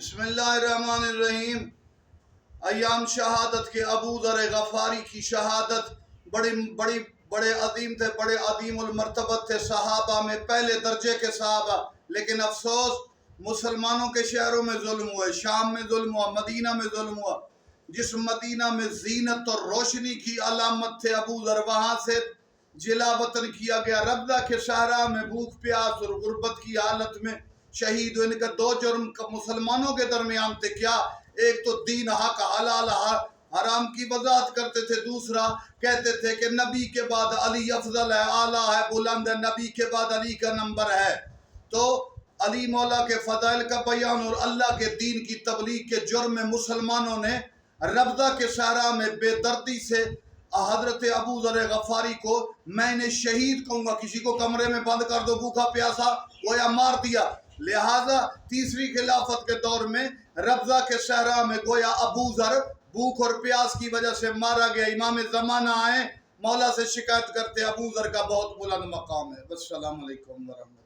بسم اللہ الرحمن الرحیم۔ ایام شہادت کے ابو ذر غفاری کی شہادت بڑے عظیم تھے، بڑے عظیم المرتبت تھے، صحابہ میں پہلے درجے کے صحابہ، لیکن افسوس مسلمانوں کے شہروں میں ظلم ہوا، شام میں ظلم ہوا، مدینہ میں ظلم ہوا۔ جس مدینہ میں زینت اور روشنی کی علامت تھے ابو ذر، وہاں سے جلا وطن کیا گیا، ربضہ کے صحرا میں بھوک پیاس اور غربت کی حالت میں شہید ہوئے۔ ان کا دو جرم مسلمانوں کے درمیان تھے، کیا؟ ایک تو دین حق حلال حرام کی وضاحت کرتے تھے، دوسرا کہتے تھے کہ نبی کے بعد علی افضل ہے، اعلیٰ ہے، بلند ہے، نبی کے بعد علی کا نمبر ہے۔ تو علی مولا کے فضائل کا بیان اور اللہ کے دین کی تبلیغ کے جرم میں مسلمانوں نے ربضہ کے صحرا میں بے دردی سے حضرت ابو ذر غفاری کو، میں نے شہید کہوں گا، کسی کو کمرے میں بند کر دو بھوکا پیاسا گویا مار دیا۔ لہٰذا تیسری خلافت کے دور میں ربضہ کے صحرا میں گویا ابو ذر بھوک اور پیاس کی وجہ سے مارا گیا۔ امام زمانہ آئے، مولا سے شکایت کرتے ابو ذر کا بہت بلند مقام ہے۔ السلام علیکم ورحمۃ اللہ۔